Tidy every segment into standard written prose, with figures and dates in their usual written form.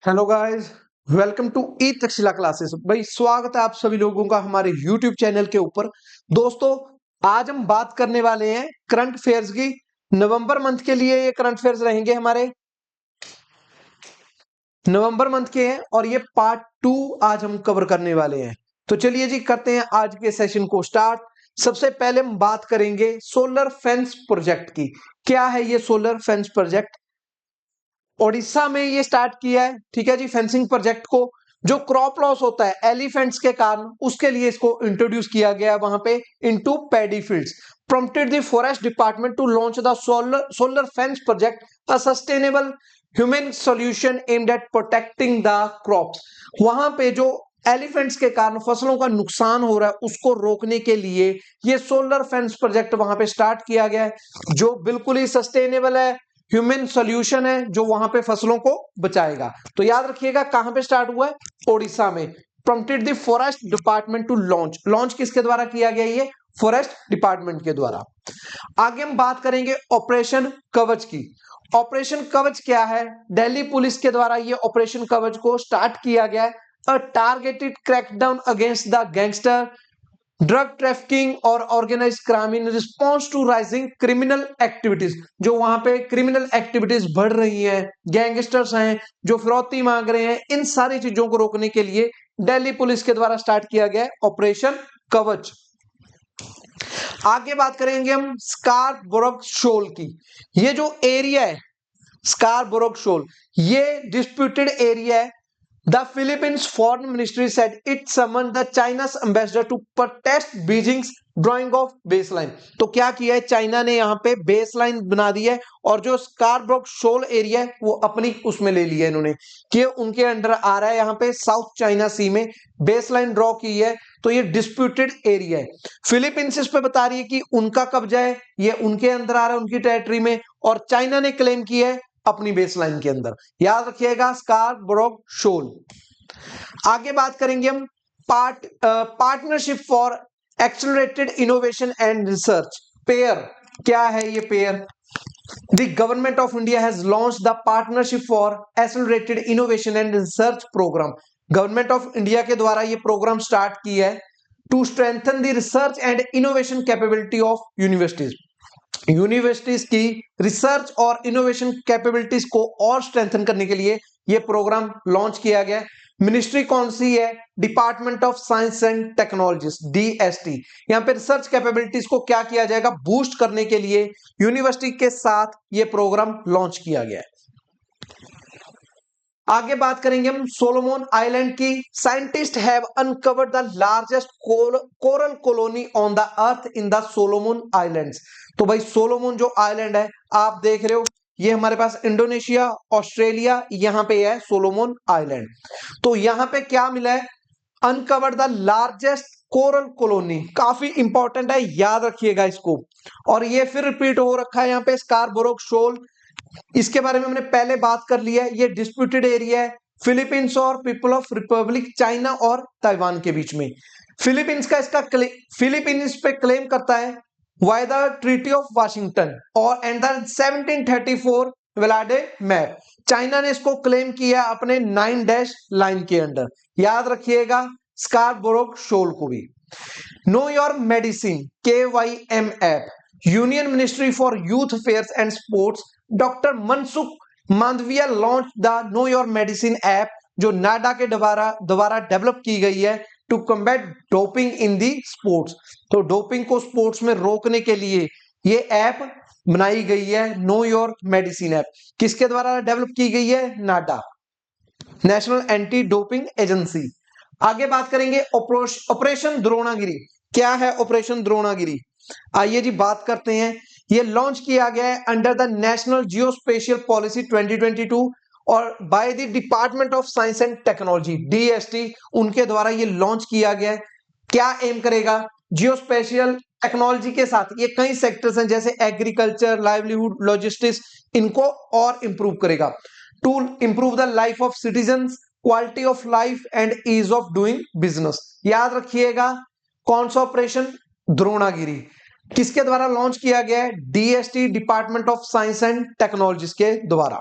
Hello guys, welcome to E Takshashila classes. भाई स्वागत है आप सभी लोगों का हमारे यूट्यूब चैनल के ऊपर। दोस्तों, आज हम बात करने वाले हैं करंट अफेयर्स की। नवंबर मंथ के लिए ये करंट अफेयर्स रहेंगे हमारे, नवंबर मंथ के हैं और ये पार्ट 2 आज हम कवर करने वाले हैं। तो चलिए जी, करते हैं आज के सेशन को स्टार्ट। सबसे पहले हम बात करेंगे सोलर फेंस प्रोजेक्ट की। क्या है ये सोलर फेंस प्रोजेक्ट? ओडिशा में ये स्टार्ट किया है, ठीक है जी, फेंसिंग प्रोजेक्ट को। जो क्रॉप लॉस होता है एलिफेंट्स के कारण, उसके लिए इसको इंट्रोड्यूस किया गया है वहां पे into paddy fields. prompted the forest department to launch the solar fence project, a sustainable human solution aimed at protecting the crops। वहां पे जो एलिफेंट्स के कारण फसलों का नुकसान हो रहा है उसको रोकने के लिए ये सोलर फेंस प्रोजेक्ट वहां पे स्टार्ट किया गया है, जो बिल्कुल ही सस्टेनेबल है, ह्यूमन सॉल्यूशन है, जो वहां पे फसलों को बचाएगा। तो याद रखिएगा कहां पे स्टार्ट हुआ है, ओडिशा में। prompted the forest department to launch किसके द्वारा किया गया? ये फॉरेस्ट डिपार्टमेंट के द्वारा। आगे हम बात करेंगे ऑपरेशन कवच की। ऑपरेशन कवच क्या है? दिल्ली पुलिस के द्वारा ये ऑपरेशन कवच को स्टार्ट किया गया है। A targeted crackdown against the gangster, drug trafficking और organise crime in response to rising criminal activities. जो वहां पे क्रिमिनल एक्टिविटीज बढ़ रही हैं, गैंगस्टर्स हैं जो फिरौती मांग रहे हैं, इन सारी चीजों को रोकने के लिए दिल्ली पुलिस के द्वारा स्टार्ट किया गया है ऑपरेशन कवच। आगे बात करेंगे हम स्कारबोरो शोल की। ये जो एरिया है स्कारबोरो शोल, ये डिस्प्यूटेड एरिया है। The Philippines Foreign Ministry said it summoned the China's ambassador to protest Beijing's drawing of baseline। तो क्या किया है, चाइना ने यहाँ पे बेसलाइन बना दी है और जो स्कारब्रोक शोल एरिया है वो अपनी उसमें ले लिया इन्होंने, कि उनके अंडर आ रहा है। यहाँ पे साउथ चाइना सी में बेसलाइन ड्रॉ की है, तो ये डिस्प्यूटेड एरिया है। फिलीपींस इस पे बता रही है कि उनका कब्जा है, ये उनके अंदर आ रहा है, उनकी टेरिटरी में, और चाइना ने क्लेम किया है अपनी बेसलाइन के अंदर। याद रखिएगा स्कारबोरो शोल। आगे बात करेंगे हम partnership for accelerated innovation and research, pair. क्या है ये pair? The government of India has launched the partnership for accelerated innovation and research program। Government of India के द्वारा ये प्रोग्राम स्टार्ट किया है to strengthen the research and innovation capability of universities. Universities की research और innovation capabilities को और strengthen करने के लिए यह प्रोग्राम लॉन्च किया गया। मिनिस्ट्री कौन सी है? Department of science and technologies, DST. यहां पे रिसर्च कैपेबिलिटीज को क्या किया जाएगा? बूस्ट करने के लिए यूनिवर्सिटी के साथ यह प्रोग्राम लॉन्च किया गया है। आगे बात करेंगे हम सोलोमन आइलैंड की। Scientist have uncovered the largest coral colony on the earth in the Solomon islands. तो भाई सोलोमन जो आइलैंड है आप देख रहे हो, ये हमारे पास इंडोनेशिया, ऑस्ट्रेलिया, यहां पे है सोलोमन आइलैंड। तो यहां पे क्या मिला है? Uncovered the largest coral colony. काफी इंपॉर्टेंट है, याद रखिएगा इसको। और ये फिर रिपीट हो रखा है यहाँ पे स्कारबोरो शोल। इसके बारे में हमने पहले बात कर लिया है, ये डिस्प्यूटेड एरिया है फिलीपींस और पीपल ऑफ रिपब्लिक चाइना और ताइवान के बीच में। फिलीपींस का इसका फिलीपींस पे क्लेम करता है why the treaty of Washington और एंड द 1734 वेलाडे मैप। चाइना ने इसको क्लेम किया अपने 9 डैश लाइन के अंडर। याद रखिएगा स्कारबोरो शोल को भी। Know your medicine KYM app, union ministry for youth affairs and sports, doctor Mansukh Mandaviya launch the know your medicine app, जो नाडा के द्वारा डेवलप की गई है to combat doping in the sports. तो डोपिंग को स्पोर्ट्स में रोकने के लिए ये ऐप बनाई गई है, नो योर मेडिसिन ऐप। किसके द्वारा डेवलप की गई है? नाडा, नेशनल एंटी डोपिंग एजेंसी। आगे बात करेंगे ऑपरेशन द्रोणागिरी। क्या है ऑपरेशन द्रोणागिरी? आइए जी बात करते हैं। ये लॉन्च किया गया है under the national geospatial policy 2022 और by the department of science and technology, DST, उनके द्वारा ये लॉन्च किया गया है। क्या एम करेगा? जियोस्पेशियल टेक्नोलॉजी के साथ ये कई सेक्टर्स हैं जैसे एग्रीकल्चर, लाइवलीहुड, लॉजिस्टिक्स, इनको और इंप्रूव करेगा to improve the life of citizen, quality of life and ease of doing business. याद रखिएगा कौन सा ऑपरेशन? द्रोणागिरी। किसके द्वारा लॉन्च किया गया है? DST, department of science and technologies के द्वारा।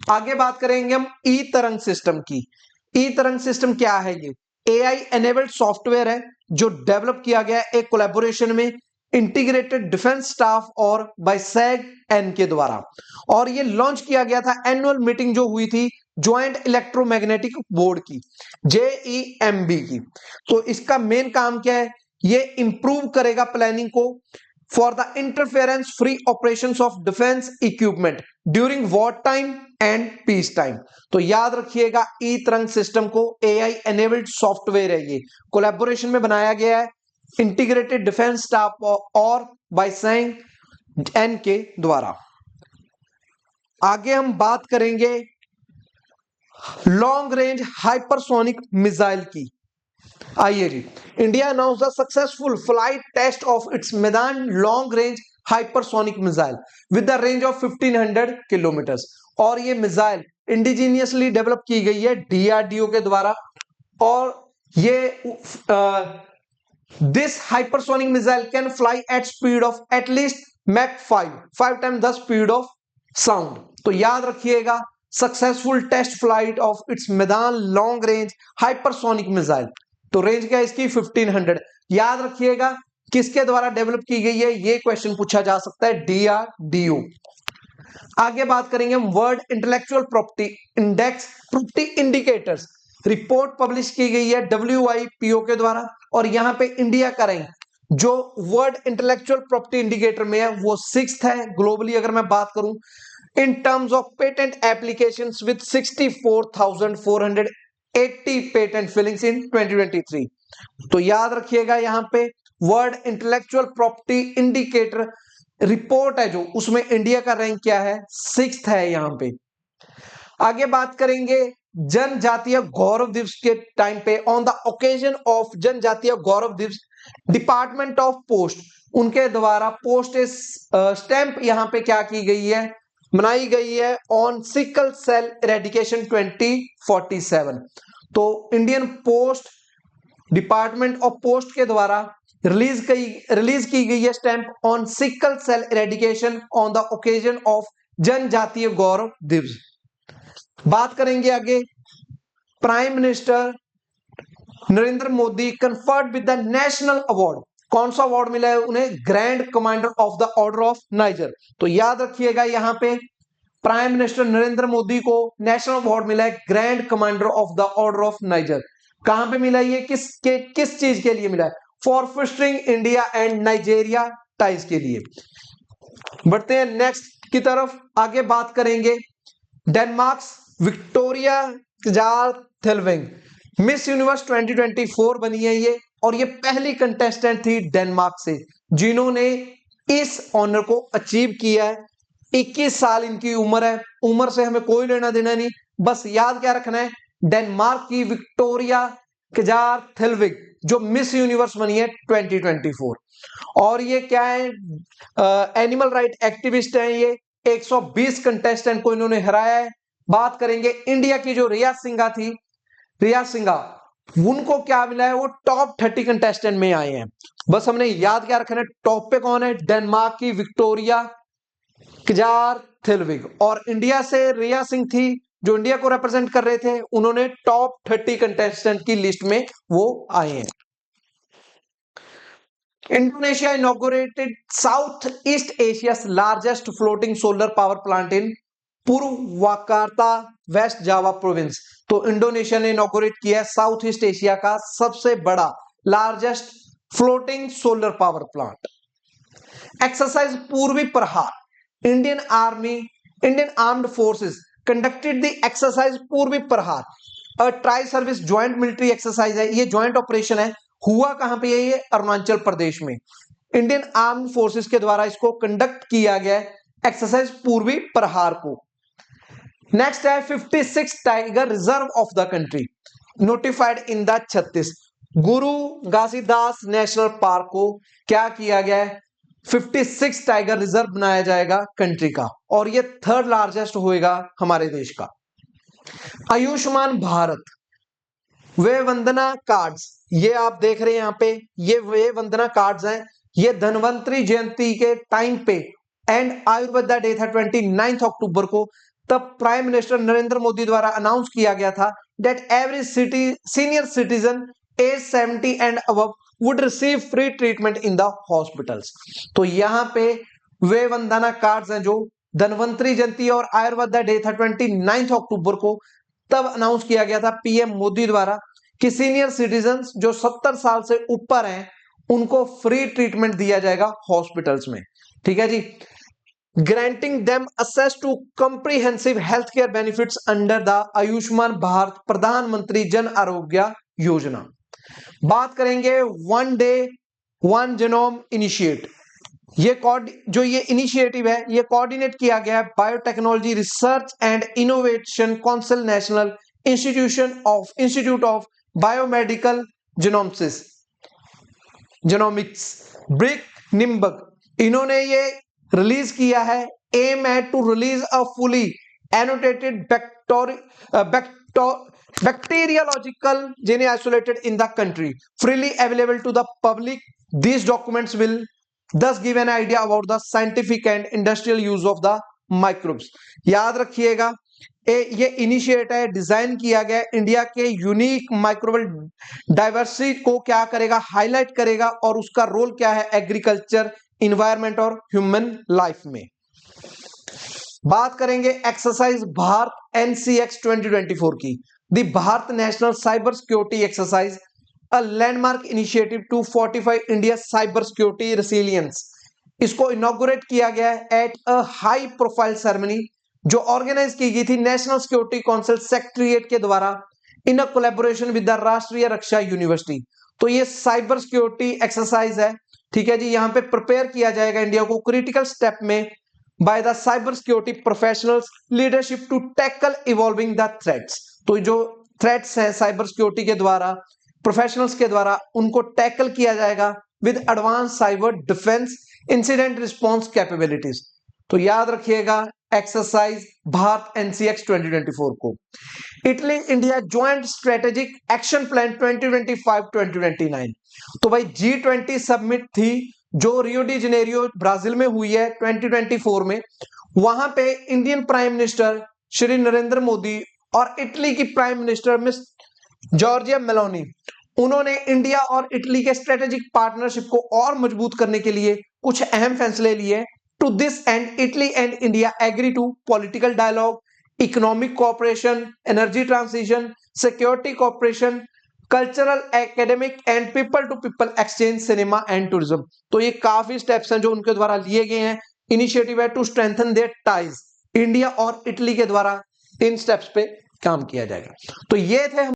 आगे बात करेंगे हम ई तरंग सिस्टम की। ई तरंग सिस्टम क्या है? ये एआई एनेबल्ड सॉफ्टवेयर है जो डेवलप किया गया है एक कोलैबोरेशन में इंटीग्रेटेड डिफेंस स्टाफ और बाय SAG-N के द्वारा, और ये लॉन्च किया गया था एनुअल मीटिंग जो हुई थी ज्वाइंट इलेक्ट्रोमैग्नेटिक बोर्ड की, JEMB की। तो इसका मेन काम क्या है? ये इंप्रूव करेगा प्लानिंग को for the interference free operations of defence equipment during war time and peace time. तो याद रखिएगा ई तरंग सिस्टम को एआई एनेबल्ड सॉफ्टवेयर है, ये कोलैबोरेशन में बनाया गया है इंटीग्रेटेड डिफेंस स्टाफ और बाय SAG-N के द्वारा। आगे हम बात करेंगे लॉन्ग रेंज हाइपरसोनिक मिसाइल की। आइए जी, India announce the successful flight test of its मैदान long range hypersonic missile with the range of 1500 kilometres. और ये मिसाइल इंडिजीनियसली डेवलप की गई है DRDO के द्वारा, और ये this hypersonic missile can fly at speed of at least mach 5 time the speed of sound. तो याद रखिएगा successful test flight of its मैदान लॉन्ग रेंज हाइपरसोनिक मिसाइल। तो रेंज क्या है इसकी? 1500। याद रखिएगा किसके द्वारा डेवलप की गई है, ये क्वेश्चन पूछा जा सकता है DRDO। आगे बात करेंगे हम world intellectual property index property indicators. Report publish की गई है WIPO के द्वारा, और यहां पे इंडिया का रैंक जो वर्ल्ड इंटेलेक्चुअल प्रॉपर्टी इंडिकेटर में है वो 6th है ग्लोबली। अगर मैं बात करूं in terms of patent applications with 64,480 patent filings in 2023। तो याद रखिएगा यहां पे world intellectual property indicator report है जो, उसमें इंडिया का रैंक क्या है? 6th है यहां पे। आगे बात करेंगे जनजातीय गौरव दिवस के टाइम पे, ऑन द ओकेजन ऑफ जनजातीय गौरव दिवस डिपार्टमेंट ऑफ पोस्ट उनके द्वारा पोस्ट स्टैंप यहां पे क्या की गई है? बनाई गई है ऑन सिकल सेल इरेडिकेशन 2047। तो Indian post department of post के द्वारा रिलीज की गई है stamp on sickle cell eradication on the occasion of जनजातीय गौरव दिवस। बात करेंगे आगे, prime minister Narendra Modi conferred with the national award. कौन सा अवार्ड मिला है उन्हें? Grand commander of the order of Niger. तो याद रखिएगा यहां पे प्राइम मिनिस्टर नरेंद्र मोदी को नेशनल अवार्ड मिला है grand commander of the order of niger. कहां पे मिला ये? किस चीज के लिए मिला है? For fostering India and Nigeria ties के लिए। बढ़ते हैं नेक्स्ट की तरफ। आगे बात करेंगे डेनमार्क्स विक्टोरिया क्जारथेल्विंग मिस यूनिवर्स 2024 बनी है ये, और ये पहली कंटेस्टेंट थी डेनमार्क से जिन्होंने इस ऑनर को अचीव किया है। 21 साल इनकी उम्र है, उम्र से हमें कोई लेना देना नहीं, बस याद क्या रखना है? डेनमार्क की विक्टोरिया क्जारथेल्विग जो मिस यूनिवर्स बनी है 2024। और ये क्या है? एनिमल राइट एक्टिविस्ट हैं ये। 120 कंटेस्टेंट को इन्होंने हराया है। बात करेंगे इंडिया की जो रिया सिंघा थी, रिया सिंघा, उनको क्या मिला है? वो टॉप 30 कंटेस्टेंट में आए हैं। बस हमने याद क्या रखना है? टॉप पे कौन है? डेनमार्क की विक्टोरिया क्जारथेल्विग। और इंडिया से रिया सिंह थी जो इंडिया को रिप्रेजेंट कर रहे थे, उन्होंने टॉप 30 कंटेस्टेंट की लिस्ट में वो आए हैं। Indonesia inaugurated South East Asia largest floating solar power plant in Purwakarta West Java province. तो इंडोनेशिया ने इनॉग्रेट किया साउथ ईस्ट एशिया का सबसे बड़ा largest floating solar power plant. Exercise Purvi Prahar, Indian armed forces conducted the exercise Purvi Prahar, a tri service joint military exercise है। ये joint operation है, हुआ कहां पे? ये अरुणाचल प्रदेश में इंडियन आर्म्ड फोर्सेस के द्वारा इसको कंडक्ट किया गया एक्सरसाइज पूर्वी प्रहार को। नेक्स्ट है 56 tiger reserve of the country notified in the 36। Guru Ghasidas national park को क्या किया गया है? 56 टाइगर रिजर्व बनाया जाएगा कंट्री का, और ये 3rd लार्जेस्ट होएगा हमारे देश का। आयुष्मान भारत वे वंदना कार्ड्स, ये आप देख रहे हैं यहां पे, ये वे वंदना कार्ड्स हैं। ये धनवंतरी जयंती के टाइम पे एंड आयुर्वेदा डे था 29 अक्टूबर को तब प्राइम मिनिस्टर नरेंद्र मोदी द्वारा अनाउंस किया गया था that every senior citizen age 70 and above would receive free treatment in the hospitals. तो यहाँ पे वे वंदना कार्ड्स हैं जो धनवंतरी जयंती और आयुर्वेदा डे था 29 अक्टूबर को, तब अनाउंस किया गया था पीएम मोदी द्वारा कि सीनियर सिटीजन जो 70 साल से ऊपर हैं उनको फ्री ट्रीटमेंट दिया जाएगा हॉस्पिटल्स में। ठीक है जी। Granting them access to comprehensive health care benefits under the Ayushman Bharat Pradhan Mantri Jan Arogya Yojana. बात करेंगे one day one genome initiate. जो ये इनिशिएटिव है ये कोऑर्डिनेट किया गया है biotechnology research and innovation council national institute of biomedical genomics BRIC निम्बक, इन्होंने ये रिलीज किया है। एम है to release a fully annotated bacteriological gene isolated in the country freely available to the public. These documents will thus give an idea about the scientific and industrial use of the microbes। याद रखिएगा ये initiate है, design किया गया India के unique microbial diversity को क्या करेगा, हाईलाइट करेगा और उसका रोल क्या है एग्रीकल्चर, इन्वायरमेंट और ह्यूमन लाइफ में। बात करेंगे एक्सरसाइज भारत एनसीएक्स 2024 की, the Bharat national cyber security exercise, a landmark initiative to fortify India cyber security resilience. इसको इनॉग्रेट किया गया है at a high profile ceremony जो ऑर्गेनाइज की गई थी नेशनल सिक्योरिटी काउंसिल सेक्रेटरीट के द्वारा in a collaboration with the Rashtriya Raksha university. तो ये साइबर सिक्योरिटी एक्सरसाइज है। ठीक है जी। यहां पे प्रिपेयर किया जाएगा इंडिया को क्रिटिकल स्टेप में by the cyber security professionals leadership to tackle evolving the threats. तो जो थ्रेट्स हैं साइबर सिक्योरिटी के द्वारा प्रोफेशनल्स के द्वारा उनको टैकल किया जाएगा with advance cyber defence incident response capabilities. तो याद रखिएगा एक्सरसाइज भारत एनसीएक्स 2024 को। Italy India joint strategic action plan 2025-2029। तो भाई G20 समिट थी जो रियो डी जेनेरियो ब्राजील में हुई है 2024 में। वहां पे Indian prime minister Shri Narendra Modi और इटली की prime minister miss Giorgia Meloni, उन्होंने इंडिया और इटली के स्ट्रेटेजिक पार्टनरशिप को और मजबूत करने के लिए कुछ अहम फैसले लिए। To this end Italy and India agree to political dialogue, economic cooperation, energy transition, security cooperation, cultural, academic and people to people exchange, cinema and tourism. तो ये काफी स्टेप्स हैं जो उनके द्वारा लिए गए हैं। इनिशिएटिव है to strengthen their ties, India और इटली के द्वारा इन स्टेप्स पे काम किया जाएगा। तो ये थे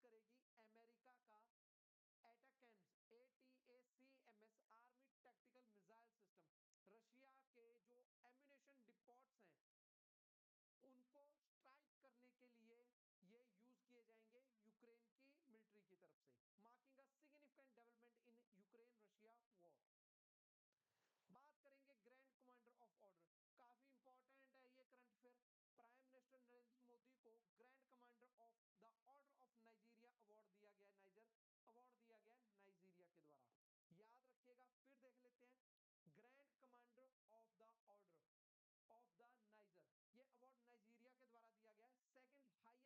करेगी अमेरिका का एटाकैम्स ATACMS army tactical missile system. Russia के जो एम्यूनेशन डिपोट्स हैं उनको स्ट्राइक करने के लिए ये यूज किए जाएंगे यूक्रेन की मिलिट्री की तरफ से, marking a significant development in Ukraine Russia war. बात करेंगे ग्रैंड कमांडर ऑफ ऑर्डर, काफी इंपॉर्टेंट है ये current affair. Prime minister Narendra Modi को grand commander of the order of Nigeria award दिया गया, नाइजर अवार्ड दिया गया नाइजीरिया के द्वारा। याद रखिएगा, फिर देख लेते हैं। Grand commander of the order of the niger, ये अवार्ड नाइजीरिया के द्वारा दिया गया है। सेकंड हाईएस्ट सिविलियन अवार्ड है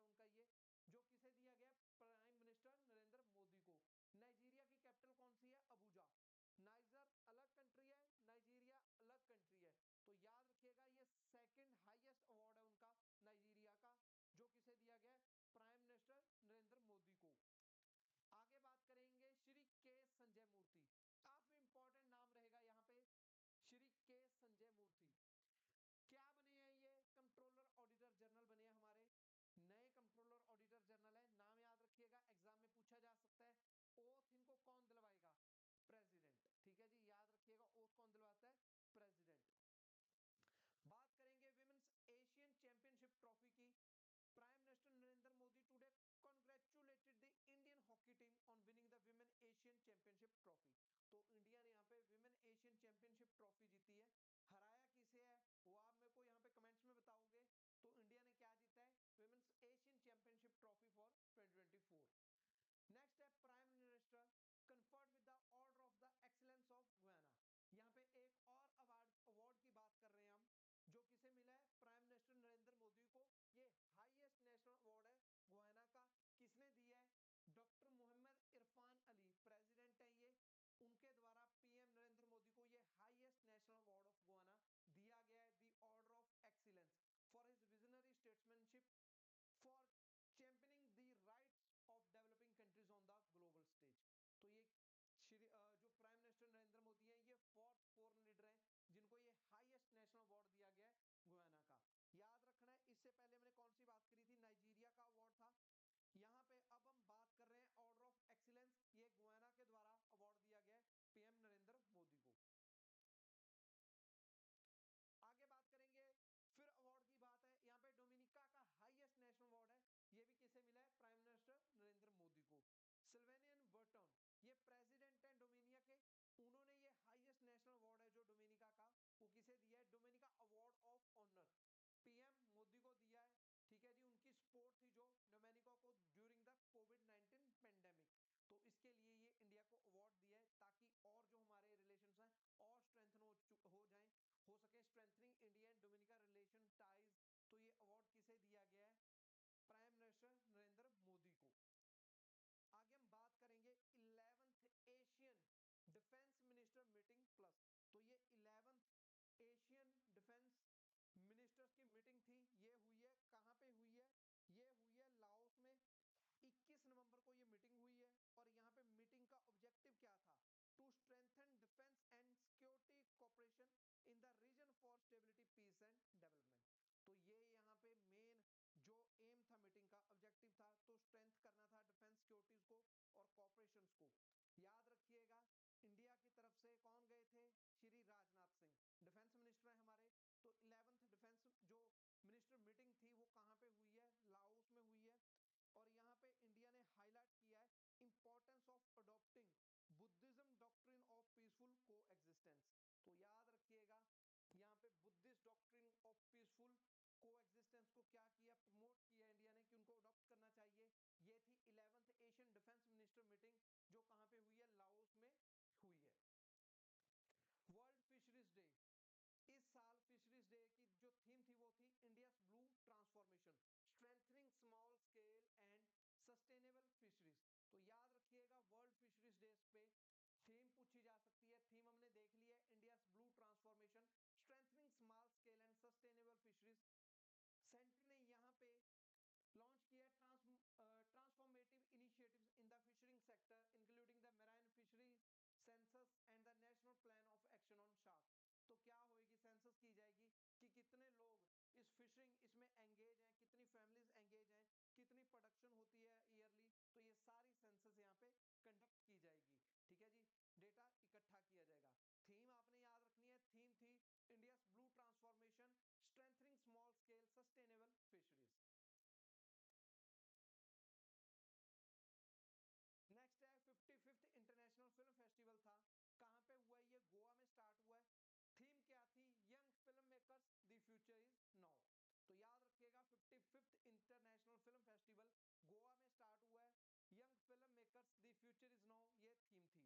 उनका ये, जो किसे दिया गया? प्राइम मिनिस्टर नरेंद्र मोदी को। नाइजीरिया की कैपिटल कौन सी है? अबुजा। नाइजर अलग कंट्री है, नाइजीरिया अलग कंट्री है, तो याद रखिएगा ये सेकंड हाईएस्ट अवार्ड है उनका नाइजीरिया का, जो किसे दिया गया? प्राइम मिनिस्टर नरेंद्र मोदी को। आगे बात करेंगे श्री के संजय मूर्ति, काफी इंपॉर्टेंट नाम रहेगा यहाँ पे, श्री के संजय मूर्ति क्या बने हैं? ये कंट्रोलर ऑडिटर जनरल बने हैं, हमारे नए कंट्रोलर ऑडिटर जनरल है। नाम याद रखिएगा, एग्जाम में पूछा जा सकता है। ओथ इनको कौन दिलवाएगा? प्रेसिडेंट। ठीक है जी, याद रखिएगा, ओथ कौन दिलवाता है? प्रेसिडेंट। बात करेंगे विमेन्स एशियन चैंपियनशिप ट्रॉफी की। Prime minister Narendra Modi today congratulated the Indian hockey team on winning the women Asian championship trophy. तो इंडिया ने यहाँ पे विमेन एशियन चैंपियनशिप ट्रॉफी जीती है। हराया किसे है वो आप मेरे को यहाँ पे कमेंट्स में बताओगे। तो इंडिया ने क्या जीता है? Women's Asian championship trophy for 2024। Next है prime minister conferred with the order of the excellence of Guyana. यहाँ पे एक और अवार्ड की बात कर रहे हैं हम, जो किसे मिला है? प्राइम मिनिस्टर नरेंद्र मोदी को। ये हाईएस्ट नेशनल अवार्ड है गुयाना का। किसने दिया है? Doctor Mohammad Irfan Ali president है ये, उनके द्वारा पीएम नरेंद्र मोदी को ये highest national award of Guyana दिया गया है, the order of excellence for his visionary statesmanship for championing the rights of developing countries on the global stage. तो ये जो प्राइम मिनिस्टर नरेंद्र मोदी है, ये फोर्थ फॉरेन लीडर हैं जिनको ये हाईएस्ट नेशनल अवार्ड दिया गया है गुयाना का। याद रखना है, इससे पहले मैंने कौन सी बात करी थी? नाइजीरिया का अवार्ड था। यहाँ पे अब हम बात कर रहे हैं ऑर्डर ऑफ एक्सीलेंस, ये गुयाना के द्वारा अवार्ड दिया गया है पीएम नरेंद्र मोदी को। आगे बात करेंगे, फिर अवार्ड की बात है, यहाँ पे डोमिनिका का हाईएस्ट नेशनल अवार्ड है, ये भी किसे मिला है? प्राइम मिनिस्टर नरेंद्र मोदी को। सिल्वेनियन बर्टन, ये प्रेसिडेंट है डोमिनिया के, उन्होंने ये हाईएस्ट नेशनल अवार्ड है जो डोमिनिका का, वो किसे दिया है? Dominica award of honour PM Modi को दिया है। ठीक है जी, उनकी सपोर्ट थी जो डोमिनिका को ड्यूरिंग द कोविड-19 पेंडेमिक, तो इसके लिए ये इंडिया को अवार्ड दिया है, ताकि और जो हमारे रिलेशंस हैं और स्ट्रेंथन हो जाएं, हो सके strengthening India and Dominica relation ties. तो ये अवार्ड किसे दिया गया है? प्राइम मिनिस्टर नरेंद्र मोदी को। आगे हम बात करेंगे 11th Asian defence minister meeting plus. तो ये 11th एशियन डिफेंस मिनिस्टर्स की मीटिंग थी, ये हुई है कहां पे हुई है? ये हुई है लाओस में। 21 नवंबर को ये मीटिंग हुई है, और यहाँ पे मीटिंग का ऑब्जेक्टिव क्या था? To strengthen defence and security cooperation in the region for stability peace and development. तो ये यहाँ पे मेन जो एम था, मीटिंग का ऑब्जेक्टिव था, तो स्ट्रेंथ करना था डिफेंस सिक्योरिटीज को और कॉपरेशन को। याद रखिएगा, इंडिया की तरफ से कौन गए थे? श्री राजनाथ सिंह, डिफेंस मिनिस्टर है हमारे। तो 11th डिफेंस जो मिनिस्टर मीटिंग थी वो कहाँ पे हुई है? लाओस में हुई है। और यहाँ पे इंडिया ने हाईलाइट किया है importance of adopting Buddhism doctrine of peaceful को एग्जिस्टेंस। तो याद रखिएगा, यहाँ पे बुद्धिस्ट डॉक्ट्रिन ऑफ पीसफुल को एग्जिस्टेंस को क्या किया? प्रमोट किया इंडिया ने कि उनको अडॉप्ट करना चाहिए। ये थी 11th Asian defence minister meeting, जो कहाँ पे हुई है? लाओस में हुई है। वर्ल्ड फिशरीज डे, इस साल फिशरीज डे की जो थीम थी वो थी India blue transformation, strengthening small scale and sustainable fisheries. तो याद रखिएगा, वर्ल्ड फिशरीज डे पे थीम पूछी जा सकती है। थीम हमने देख ली है, India blue transformation, strengthening small scale and sustainable fisheries. Centre ने यहाँ पे लॉन्च किया transformative initiatives in the fishing sector including the marine fishery census and the national plan of action on shark. तो क्या होएगी? सेंसस की जाएगी कि कितने लोग इस फिशरिंग इसमें एंगेज हैं, कितनी फैमिलीज एंगेज हैं, कितनी प्रोडक्शन होती है ईयरली, तो ये सारी सेंसस यहाँ पे कंडक्ट की जाएगी। ठीक है जी, डेटा इकट्ठा किया जाएगा। थीम आपने याद रखनी है, थीम थी India blue transformation, strengthening small scale sustainable fisheries. Next है 55th इंटरनेशनल फिल्म फेस्टिवल था, कहां पे हुआ है ये? गोवा में स्टार्ट हुआ है। थीम क्या थी? Young film makers the future is now. तो याद रखिएगा 55th international film festival Goa में स्टार्ट हुआ है, young film makers the future is now ये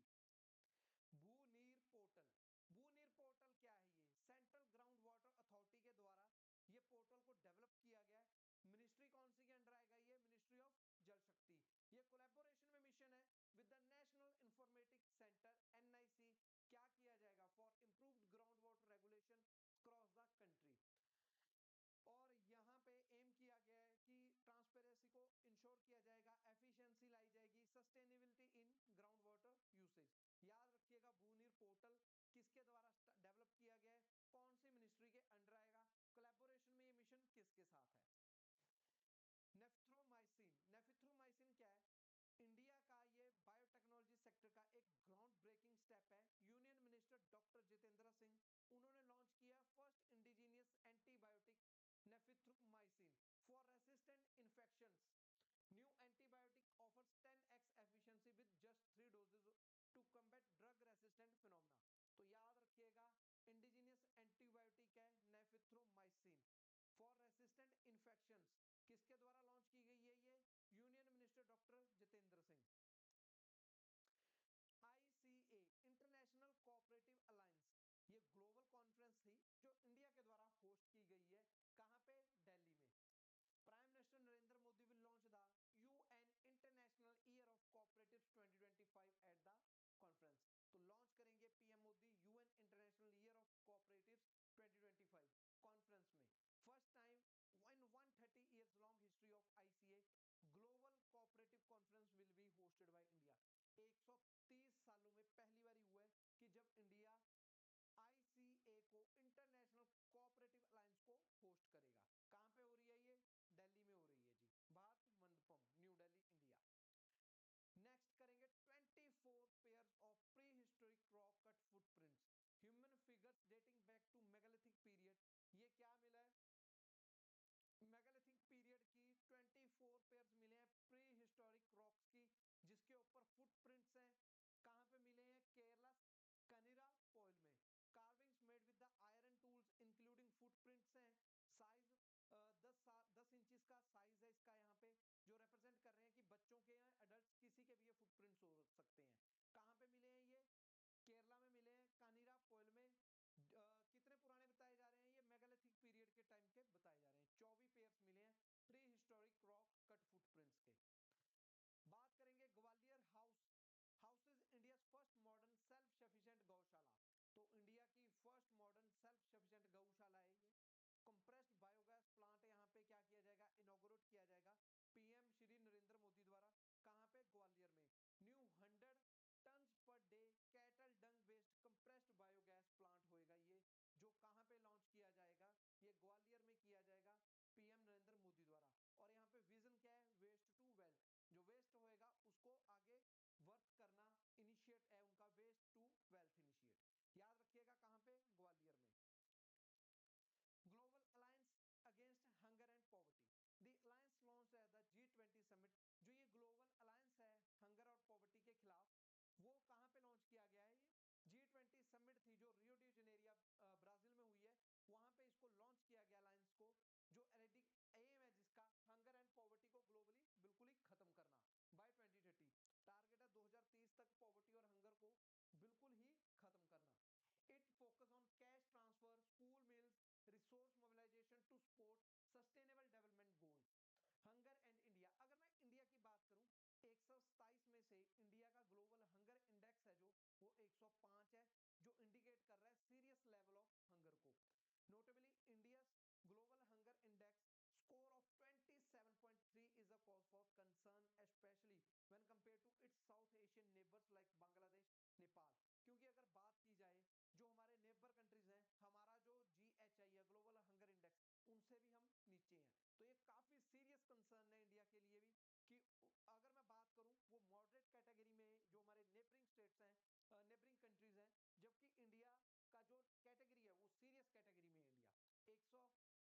थीम थी। भूनीर पोर्टल, भूनीर पोर्टल क्या है? ये सेंट्रल ग्राउंड वाटर अथॉरिटी के द्वारा ये पोर्टल को डेवलप किया गया है। मिनिस्ट्री कौन सी के अंडर आएगा? ये मिनिस्ट्री ऑफ जल शक्ति। ये कोलैबोरेशन में मिशन है with the national informatics centre NIC. क्या किया जाएगा? For improved ground water regulation cross the country. और यहाँ पे एम किया गया है कि ट्रांसपेरेंसी को इंश्योर किया जाएगा, एफिशिएंसी लाई जाएगी, sustainability in ground water usage. याद रखिएगा भूनीर पोर्टल किसके द्वारा डेवलप किया गया है, कौन सी मिनिस्ट्री के अंडर आएगा, कोलैबोरेशन में ये मिशन किसके साथ है? नेफ्थ्रोमाइसिन, नेफ्थ्रोमाइसिन क्या है? इंडिया का ये बायोटेक्नोलॉजी सेक्टर का एक ग्राउंड ब्रेकिंग स्टेप है। Union minister doctor Jitendra Singh उन्होंने लॉन्च किया first indigenous antibiotic nafithromycin for resistant infections. New antibiotic offers 10x efficiency with just 3 doses to combat drug resistant phenomena. तो याद रखिएगा इंडिजीनियस एंटीबायोटिक है नेफ्थ्रोमाइसिन for resistant infections. किसके द्वारा launch की गई है ये? Union minister doctor Jitendra Singh. ICA international cooperative alliance, ये ग्लोबल कॉन्फ्रेंस थी जो इंडिया के द्वारा होस्ट की गई है। कहां पे? दिल्ली में। Prime minister Narendra Modi will launch the UN international year of cooperatives 2025 at the conference. तो लॉन्च करेंगे PM Modi UN international year of cooperatives 2025 conference में। First time in 130 years long history of ICA, global cooperative conference will be hosted by India. 130 सालों में पहली बार हुआ है कि जब इंडिया आईसीए को, इंटरनेशनल कोऑपरेटिव अलायंस को होस्ट करेगा। कहां पे हो रही है ये? दिल्ली में हो रही है जी, भारत मंडपम, न्यू दिल्ली, इंडिया। नेक्स्ट करेंगे 24 pairs of prehistoric rock cut footprints, human figures dating back to megalithic period. ये क्या मिला है? मेगालिथिक पीरियड की 24 पेयर्स मिले हैं प्री हिस्टोरिक रॉक्स की, जिसके ऊपर फुटप्रिंट्स हैं। कहां पे मिले हैं? केरला कनिरा पॉइल में। Carvings made with the iron tools including footprints हैं। साइज 10 इंचेस का साइज है इसका, यहाँ पे जो रिप्रेजेंट कर रहे हैं कि बच्चों के या एडल्ट किसी के भी ये फुटप्रिंट्स हो सकते हैं। कहां पे मिले हैं ये? केरला में मिले हैं, कानीरा पॉइल में। कितने पुराने बताए जा रहे हैं? ये मेगालिथिक पीरियड के टाइम के बताए जा रहे हैं। 24 पेयर्स मिले हैं pre historic rock cut footprints के। बात करेंगे Gwalior house, house is India first modern self sufficient गौशाला। तो इंडिया की फर्स्ट मॉडर्न सेल्फ सफिशिएंट गौशाला है ये। कंप्रेस्ड बायोगैस प्लांट यहाँ पे क्या किया जाएगा? इनॉग्रेट किया जाएगा पीएम श्री नरेंद्र मोदी द्वारा। कहां पे? ग्वालियर में। New 100 tons per day cattle dung based compressed biogas plant होएगा ये, जो कहां पे लॉन्च किया जाएगा? ये ग्वालियर में किया जाएगा पीएम नरेंद्र मोदी द्वारा। और यहाँ पे विजन क्या है? वेस्ट टू वेल्थ, जो वेस्ट होएगा उसको आगे वर्थ करना इनिशिएट है उनका, वेस्ट टू वेल्थ इनिशिएट। याद रखिएगा कहां पे? ग्वालियर में। Global alliance against hunger and poverty, the alliance launched at the G20 summit. जो ये ग्लोबल अलायंस है हंगर और पॉवर्टी के खिलाफ, वो कहां पे लॉन्च किया गया है? ये G20 समिट थी जो रियो डी जेनेरिया ब्राजील में हुई है, वहां पे इसको लॉन्च किया गया अलायंस को, जो एम है जिसका हंगर एंड पॉवर्टी को ग्लोबली बिल्कुल ही खत्म करना बाय 2030। टारगेट है 2030 तक पॉवर्टी और हंगर को बिल्कुल ही खत्म करना। It focus on cash transfer, school meals, resource mobilisation to support sustainable development goal. Hunger and India, अगर मैं इंडिया की बात करूं, 127 में से इंडिया का ग्लोबल हंगर इंडेक्स है जो वो 105 है, जो इंडिकेट कर रहा है सीरियस लेवल ऑफ हंगर को। Notably India global hunger index score of 27.3 is a cause for concern, especially when compared to its South Asian neighbors like Bangladesh, Nepal. क्योंकि अगर बात की जाए जो हमारे नेबर कंट्रीज हैं, हमारा जो GHI है ग्लोबल हंगर इंडेक्स, उनसे भी हम नीचे हैं। तो ये काफी सीरियस कंसर्न है इंडिया के लिए भी, कैटेगरी में इंडिया, 105वां रैंक है इंडिया का out of 127 countries. Rio G20 summit declaration, अभी अभी मैंने बताया जो G20 हमारा हुआ है वो कहाँ पे हुआ है, रियो डी जनेरिया ब्राजील में हुआ है, होस्ट कंट्री ब्राजील थी। थीम क्या था इस बार G20 समिट का, building a just world and a sustainable planet. कब हुआ था, अगर मैं फॉर्मेशन की बात करूं G20 की, ये फॉर्म हुआ था 1999 में to address global economic challenges. बाद में जो ये फॉर्म थी ये इकोनॉमिक और सोशल इश्यूज में भी चेंज होगी थी, इवॉल्व होगी थी, जहां पे 19 कंट्रीज इसको रिप्रेजेंट कर रही हैं और 2 रीजनल बॉडीज हैं। कौन सी रीजनल बॉडीज हैं, African union and European union. 2023 की जो प्रेसिडेंसी थी वो इंडिया के पास थी, इस बार ब्राजील के पास है और नेक्स्ट टाइम साउथ अफ्रीका के पास आएगी। 2025 होस्ट कौन होएगा, साउथ अफ्रीका। ये G20 कंट्रीज हैं, ठीक है जी, इसमें यूरोपियन यूनियन है और जो ब्लू कलर में है ये हमारी गेस्ट कंट्रीज हैं, ठीक है जी। ये याद रखिएगा, स्पेन होगी, नॉर्वे, ये सारी क्या है हमारी जो गेस्ट कंट्रीज हैं। ये जो ऑरेंज कलर में है ये जो एग्जिस्टिंग प्लस कंट्रीज हैं G20 वो है सारी। Waves OTT platform, Prasar Bharati India का पब्लिक ब्रॉडकास्टर होएगा जो लॉन्च करेगा अपना OTT platform waves. Prasar Bharati है, पब्लिक ब्रॉडकास्टर है, वो लॉन्च करने वाले हैं अपना OTT platform waves during opening ceremony of international film festival of India के दौरान। फीचर्स क्या होंगे, कंटेंट एक्सेसिबिलिटी मिलेगी, जो कंटेंट होगा वो काफी डाइवर्सिफाई होगा, डाइवर्स कंटेंट मिलेगा जिसमें मूवीज, प्रोजेक्ट वगैरह होंगे, स्टूडेंट म्यूजिक शोज होंगे, एनिमेशन होगी। ये कोलैबोरेशन किस किस की है, FTTI, ठीक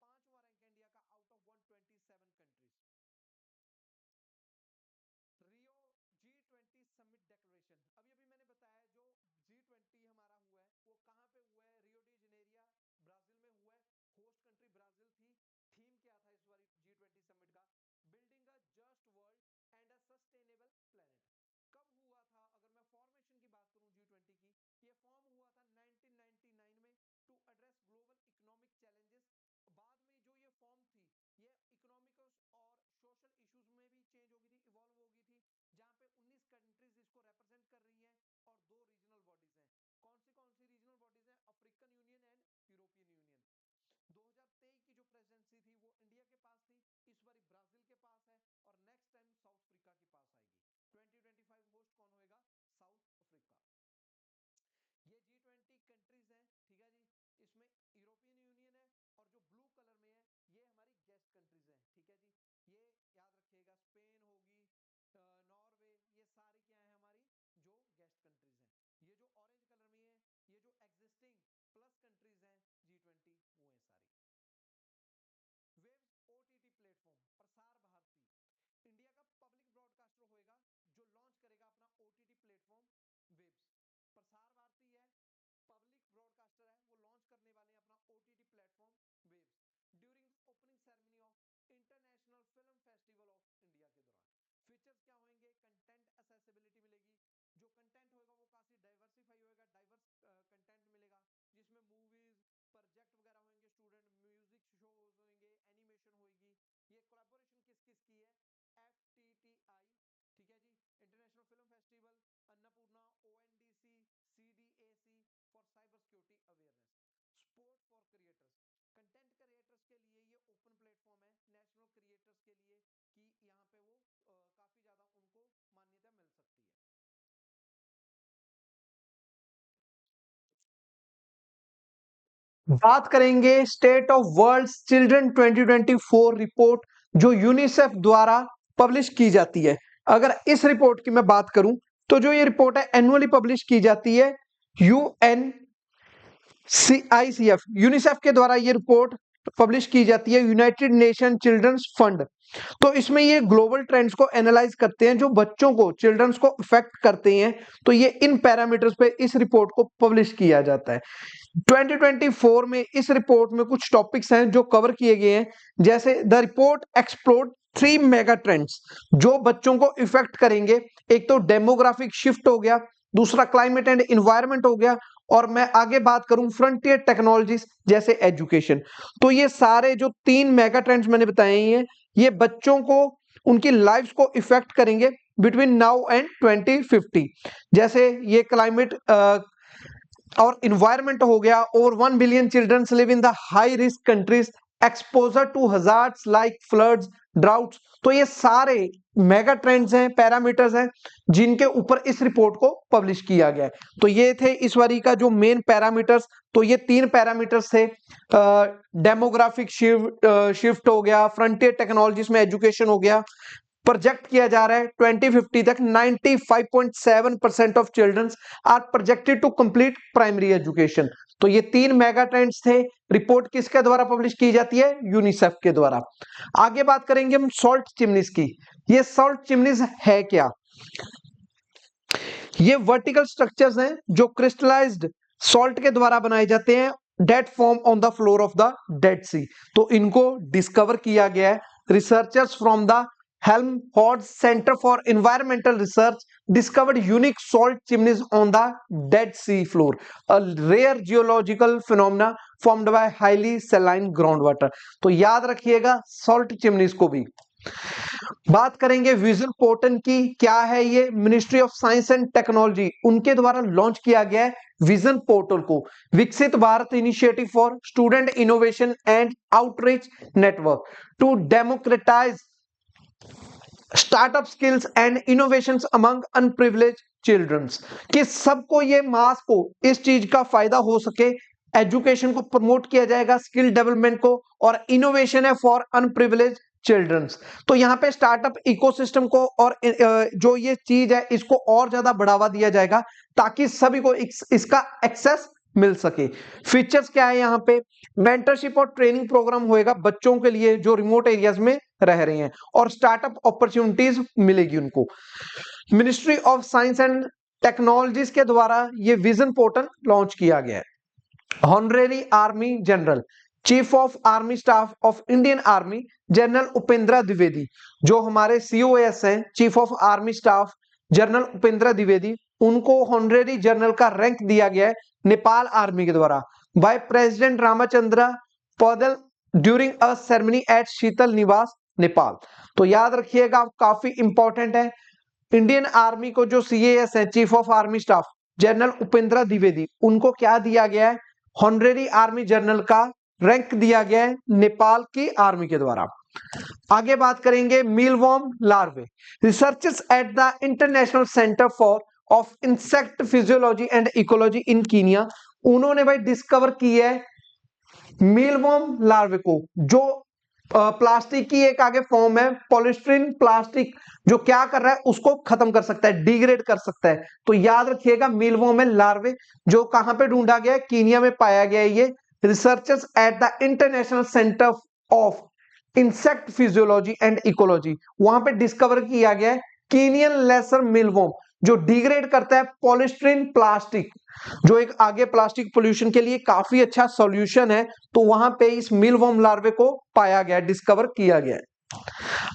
है जी, international film festival, Annapurna, ONDC, CDAC for cyber security awareness, support for creators, content creators के लिए ये ओपन प्लेटफॉर्म है, नेशनल क्रिएटर्स के लिए कि यहाँ पे वो काफी ज्यादा उनको मान्यता मिल सकती है। बात करेंगे state of world children 2024 report जो यूनिसेफ द्वारा पब्लिश की जाती है। अगर इस रिपोर्ट की मैं बात करूं तो जो ये रिपोर्ट है एनुअली पब्लिश की जाती है ICF यूनिसेफ के द्वारा ये रिपोर्ट पब्लिश की जाती है, यूनाइटेड नेशन चिल्ड्रंस फंड। तो इसमें ये ग्लोबल ट्रेंड्स को एनालाइज करते हैं जो बच्चों को, चिल्ड्रंस को इफेक्ट करते हैं। तो ये इन पैरामीटर्स पे इस रिपोर्ट को पब्लिश किया जाता है। 2024 में इस रिपोर्ट में कुछ टॉपिक्स हैं जो कवर किए गए हैं, जैसे the report explored 3 mega trends जो बच्चों को इफेक्ट करेंगे। एक तो डेमोग्राफिक शिफ्ट हो गया, दूसरा क्लाइमेट एंड इन्वायरमेंट हो गया, और मैं आगे बात करूं फ्रंटियर टेक्नोलॉजीज जैसे एजुकेशन। तो ये सारे जो 3 मेगा ट्रेंड्स मैंने बताए हैं ये बच्चों को, उनकी लाइफ्स को इफेक्ट करेंगे बिटवीन नाउ एंड 2050। जैसे ये क्लाइमेट और इन्वायरमेंट हो गया, over 1 billion childrens live in the high risk countries, exposure to hazards like floods, droughts. तो ये सारे मेगा ट्रेंड्स हैं, पैरामीटर्स हैं जिनके ऊपर इस रिपोर्ट को पब्लिश किया गया है। तो ये थे इस बारी का जो मेन पैरामीटर्स। तो ये 3 पैरामीटर्स थे, डेमोग्राफिक शिफ्ट हो गया, फ्रंटियर टेक्नोलॉजीज में एजुकेशन हो गया। प्रोजेक्ट किया जा रहा है 2050 तक 95.7% of childrens are projected to complete primary education. तो ये 3 मेगा ट्रेंड्स थे। रिपोर्ट किसके द्वारा पब्लिश की जाती है, यूनिसेफ के द्वारा। आगे बात करेंगे हम सॉल्ट चिमनीज की। ये सॉल्ट चिमनीज है क्या, ये वर्टिकल स्ट्रक्चर्स हैं जो क्रिस्टलाइज्ड सॉल्ट के द्वारा बनाए जाते हैं, dead form on the floor of the dead sea. तो इनको डिस्कवर किया गया है, researchers from the Helmholtz Center for Environmental Research discovered unique salt chimneys on the Dead Sea floor, a rare geological phenomena formed by highly saline groundwater। तो याद रखिएगा salt chimneys को भी। बात करेंगे विजन पोर्टल की, क्या है ये, ministry of science and technology उनके द्वारा लॉन्च किया गया है विजन पोर्टल को। Viksit Bharat initiative for student innovation and outreach network to democratise startup skills and innovations among unprivileged childrens, कि सबको ये मास को इस चीज का फायदा हो सके, एजुकेशन को प्रमोट किया जाएगा, स्किल डेवलपमेंट को, और इनोवेशन है फॉर अनप्रिविलेज्ड चिल्ड्रंस। तो यहाँ पे स्टार्टअप इकोसिस्टम को और जो ये चीज है इसको और ज्यादा बढ़ावा दिया जाएगा ताकि सभी को इसका एक्सेस मिल सके। फीचर्स क्या है यहाँ पे, मेंटरशिप और ट्रेनिंग प्रोग्राम होएगा बच्चों के लिए जो रिमोट एरियाज में रह रहे हैं, और स्टार्टअप अपॉर्चुनिटीज मिलेगी उनको। Ministry of science and technologies के द्वारा ये विजन पोर्टल लॉन्च किया गया है। Honorary army general, chief of army staff of Indian army general Upendra Dwivedi, जो हमारे COS हैं, chief of army staff general Upendra Dwivedi, उनको ऑनरेरी जनरल का रैंक दिया गया है नेपाल आर्मी के द्वारा by president Ramchandra Paudel during a ceremony at Sheetal Niwas Nepal. तो याद रखिएगा, काफी इंपॉर्टेंट है। इंडियन आर्मी को जो CAS है, chief of army staff general Upendra Dwivedi, उनको क्या दिया गया है, ऑनरेरी आर्मी जनरल का रैंक दिया गया है नेपाल की आर्मी के द्वारा। आगे बात करेंगे mealworm larvae, researchers at the international centre for of insect physiology and ecology in Kenya, उन्होंने भाई डिस्कवर की है मीलवॉर्म लार्वे को, जो प्लास्टिक की एक आगे फॉर्म है, पॉलिस्टीरीन प्लास्टिक, जो क्या कर रहा है उसको खत्म कर सकता है, डिग्रेड कर सकता है। तो याद रखिएगा मीलवॉर्म है लार्वे, जो कहां पे ढूंढा गया है, कीनिया में पाया गया है। ये researchers at the international centre of insect physiology and ecology, वहां पे डिस्कवर किया गया है कीनियन लेसर मीलवॉर्म, जो डिग्रेड करता है पॉलिस्टीरीन प्लास्टिक, जो एक आगे प्लास्टिक पोल्यूशन के लिए काफी अच्छा सॉल्यूशन है। तो वहां पे इस मीलवॉर्म लार्वे को पाया गया, डिस्कवर किया गया है।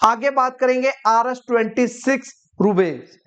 आगे बात करेंगे RS-26 रूबेज,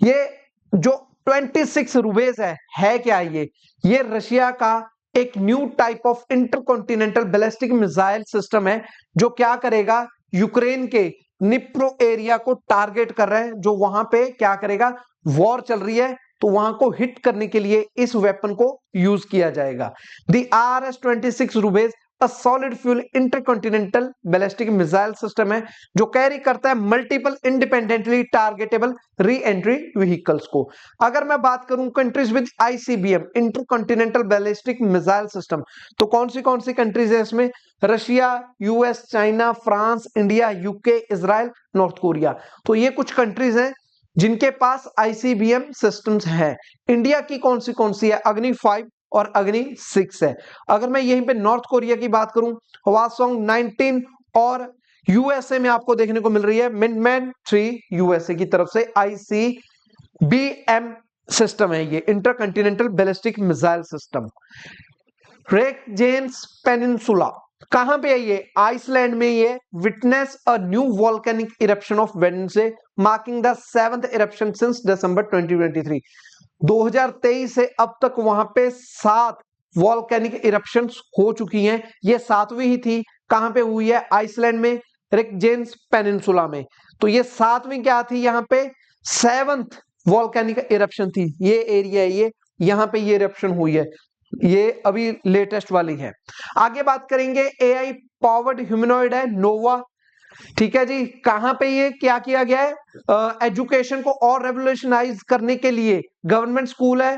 ये जो 26 रूबेज है क्या, ये रशिया का एक new type of intercontinental ballistic missile system है, जो क्या करेगा, यूक्रेन के निप्रो एरिया को टारगेट कर रहा है, जो वहां पे क्या करेगा, वॉर चल रही है, तो वहां को हिट करने के लिए इस वेपन को यूज किया जाएगा। The RS-26 Rubezh a solid fuel intercontinental ballistic missile system है, जो कैरी करता है multiple independently targetable re entry vehicles को। अगर मैं बात करूं countries with ICBM intercontinental ballistic missile system, तो कौन सी कंट्रीज है इसमें, Russia, US, China, France, India, UK, Israel, North Korea. तो ये कुछ कंट्रीज हैं जिनके पास ICBM सिस्टम्स है। इंडिया की कौन सी है, अग्नि 5 और अग्नि 6 है। अगर मैं यहीं पे नॉर्थ कोरिया की बात करूं, हवासोंग 19, और USA में आपको देखने को मिल रही है मिनमैन 3, USA की तरफ से ICBM सिस्टम है, ये intercontinental ballistic missile system. Reykjanes peninsula कहां पे है ये, आइसलैंड में। ये witness a new volcanic eruption of Wednesday marking the 7th eruption since December 2023। 2023 से अब तक वहां पे 7 वॉल्केनिक इरप्शंस हो चुकी हैं, ये 7वीं ही थी। कहां पे हुई है, आइसलैंड में, रेकजेन्स पेनिनसुला में। तो ये 7वीं क्या थी, यहाँ पे 7th वॉल्केनिक इरप्शन थी। ये एरिया है, ये यहाँ पे ये इरप्शन हुई है, ये अभी लेटेस्ट वाली है। आगे बात करेंगे AI पावर्ड ह्यूमनॉइड है नोवा, ठीक है जी। कहां पे ये क्या किया गया है, एजुकेशन को और रेवोल्यूशनाइज करने के लिए गवर्नमेंट स्कूल है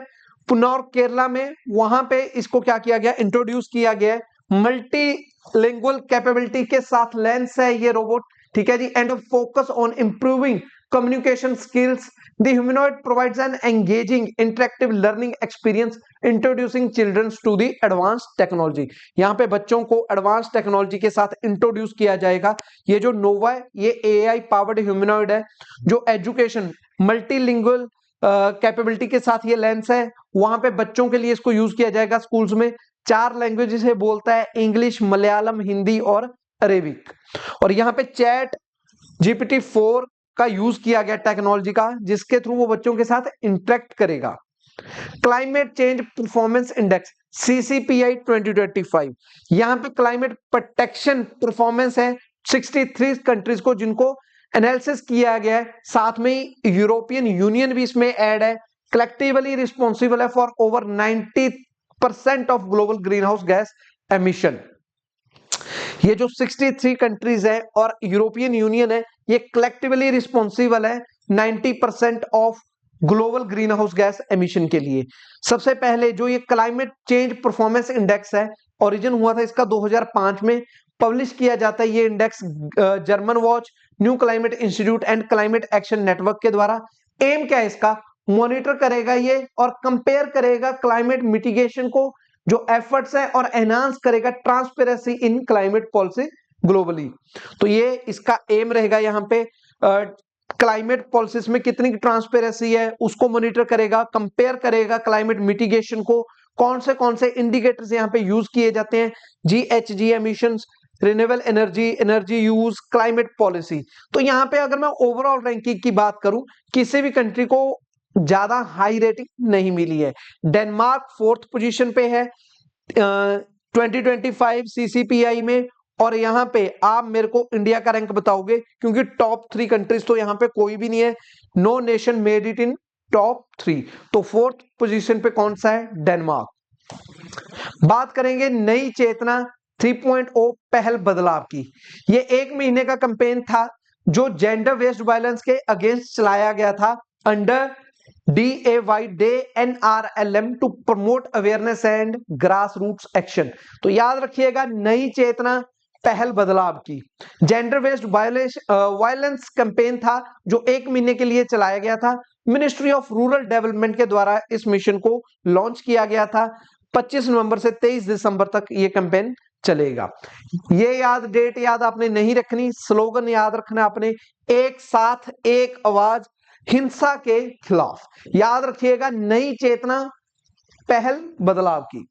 पुनौर केरला में, वहां पे इसको क्या किया गया, इंट्रोड्यूस किया गया है। मल्टीलिंगुअल कैपेबिलिटी के साथ लेंस है ये रोबोट, ठीक है जी, and focus on improving communication skills. The humanoid provides an engaging interactive learning experience introducing children to the advanced technology. यहाँ पे बच्चों को एडवांस टेक्नोलॉजी के साथ इंट्रोड्यूस किया जाएगा। ये जो नोवा है, ये AI पावर्ड ह्यूमनॉइड है, जो एजुकेशन मल्टीलिंगुअल कैपेबिलिटी के साथ ये लेंस है, वहां पे बच्चों के लिए इसको यूज किया जाएगा। स्कूल्स में 4 लैंग्वेजेस से बोलता है, इंग्लिश, मलयालम, हिंदी और अरेबिक। और यहाँ पे चैट GPT-4 का यूज किया गया टेक्नोलॉजी का, जिसके थ्रू वो बच्चों के साथ इंटरेक्ट करेगा। Climate change performance index CCPI 2025, यहाँ पे क्लाइमेट प्रोटेक्शन परफॉर्मेंस है 63 कंट्रीज को, जिनको एनालिसिस किया गया है। साथ में यूरोपियन यूनियन भी इसमें ऐड है। कलेक्टिवली रिस्पॉन्सिबल है for over 90% of global green house gas emission. ये जो 63 कंट्रीज है और यूरोपियन यूनियन है, ये कलेक्टिवली रिस्पॉन्सिबल है 90% of global green house gas emission के लिए। सबसे पहले जो ये क्लाइमेट चेंज परफॉर्मेंस इंडेक्स है, ओरिजिन हुआ था इसका 2005 में, पब्लिश किया जाता है ये index German watch, new climate institute and climate action network के द्वारा। एम क्या है इसका, मॉनिटर करेगा ये और कंपेयर करेगा क्लाइमेट मिटिगेशन को जो एफर्ट्स है और एनहांस करेगा transparency in climate policy globally. तो ये इसका एम रहेगा यहाँ पे क्लाइमेट पॉलिसीज में कितनी ट्रांसपेरेंसी है उसको मॉनिटर करेगा, कंपेयर करेगा क्लाइमेट मिटिगेशन को, कौन से इंडिकेटर्स यहाँ पे यूज किए जाते हैं, GHG emissions, renewable energy, energy use, climate policy. तो यहाँ पे अगर मैं ओवरऑल रैंकिंग की बात करूं, किसी भी कंट्री को ज्यादा हाई रेटिंग नहीं मिली है। डेनमार्क 4th पोजीशन पे है 2025 CCPI में, और यहाँ पे आप मेरे को इंडिया का रैंक बताओगे, क्योंकि टॉप 3 कंट्रीज तो यहाँ पे कोई भी नहीं है, no nation made it in top 3। तो 4th पोजीशन पे कौन सा है? डेनमार्क। बात करेंगे नई चेतना 3.0 पहल बदलाव की। ये 1 महीने का कैंपेन था जो जेंडर बेस्ड वायलेंस के अगेंस्ट चलाया गया था under DAY day NRLM to promote awareness and grass roots action. तो याद रखिएगा नई चेतना पहल बदलाव की जेंडर बेस्ड वायलेंस कैंपेन था जो 1 महीने के लिए चलाया गया था। मिनिस्ट्री ऑफ रूरल डेवलपमेंट के द्वारा इस मिशन को लॉन्च किया गया था। 25 नवंबर से 23 दिसंबर तक ये कैंपेन चलेगा। ये डेट याद आपने नहीं रखनी, स्लोगन याद रखना आपने, एक साथ एक आवाज हिंसा के खिलाफ। याद रखिएगा नई चेतना पहल बदलाव की।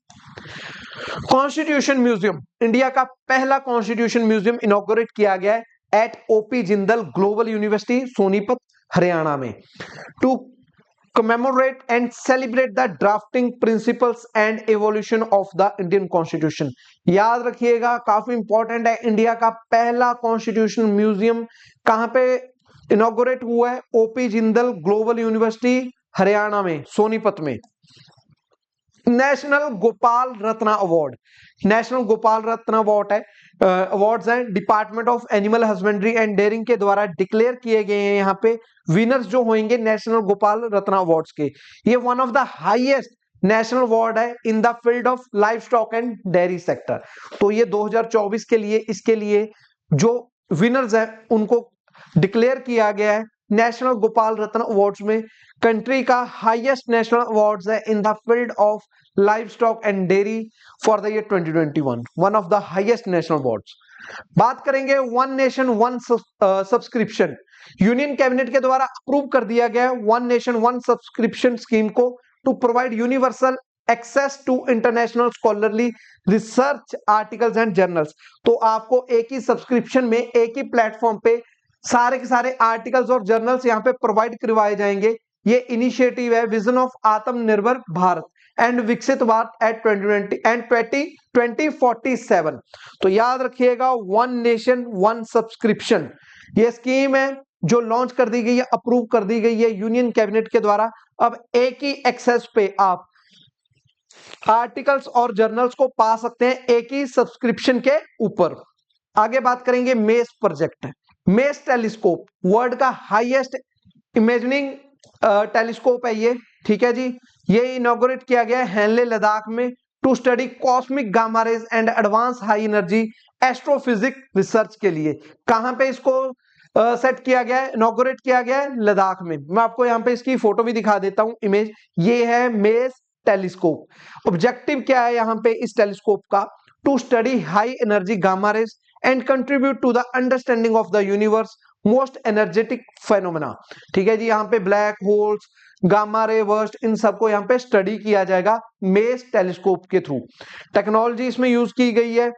कॉन्स्टिट्यूशन म्यूजियम, इंडिया का पहला कॉन्स्टिट्यूशन म्यूजियम इनॉग्रेट किया गया है at OP Jindal global university Sonipat Haryana में to commemorate and celebrate the drafting principles and evolution of the Indian Constitution। याद रखिएगा काफी इंपॉर्टेंट है, इंडिया का पहला कॉन्स्टिट्यूशन म्यूजियम कहां पे इनॉग्रेट हुआ है? OP Jindal global university Haryana में सोनीपत में। National Gopal Ratna award, national Gopal Ratna award है अवार्ड्स हैं department of animal husbandry and dairying के द्वारा डिक्लेयर किए गए हैं। यहाँ पे विनर्स जो होंगे नेशनल गोपाल रत्न अवार्ड्स के, ये one of the highest national award है in the field of livestock and dairy sector. तो ये 2024 के लिए इसके लिए जो विनर्स है उनको डिक्लेयर किया गया है नेशनल गोपाल रत्न अवार्ड्स में। कंट्री का हाईएस्ट नेशनल अवार्ड्स है in the field of livestock and dairy for the year 2021, one of the highest national awards. बात करेंगे one nation one subscription, union cabinet के द्वारा अप्रूव कर दिया गया one nation one subscription scheme को to provide universal access to international scholarly research articles and journals. तो आपको एक ही सब्सक्रिप्शन में एक ही प्लेटफॉर्म पे सारे के सारे आर्टिकल्स और जर्नल्स यहाँ पे प्रोवाइड करवाए जाएंगे। ये इनिशिएटिव है विजन ऑफ आत्मनिर्भर भारत एंड विकसित भारत एट 2020 एंड 2047। तो याद रखिएगा वन नेशन वन सब्सक्रिप्शन ये स्कीम है जो लॉन्च कर दी गई है, अप्रूव कर दी गई है यूनियन कैबिनेट के द्वारा। अब एक ही एक्सेस पे आप आर्टिकल्स और जर्नल्स को पा सकते हैं एक ही सब्सक्रिप्शन के ऊपर। आगे बात करेंगे mess project. Mess telescope world का हाईएस्ट इमेजिंग टेलीस्कोप है ये, ठीक है जी। ये इनॉग्रेट किया गया है हैनले लद्दाख में to study cosmic gamma rays and advance high energy astrophysics research के लिए। कहां पे इसको सेट किया गया है, इनॉग्रेट किया गया है? लद्दाख में। मैं आपको यहाँ पे इसकी फोटो भी दिखा देता हूं, इमेज। ये है मेस टेलीस्कोप। ऑब्जेक्टिव क्या है यहाँ पे इस टेलीस्कोप का? To study high energy gamma rays and contribute to the understanding of the universe most energetic phenomena. ठीक है जी, यहाँ पे black holes, gamma ray burst, इन सबको यहाँ पे स्टडी किया जाएगा मेस टेलीस्कोप के थ्रू। टेक्नोलॉजी इसमें यूज की गई है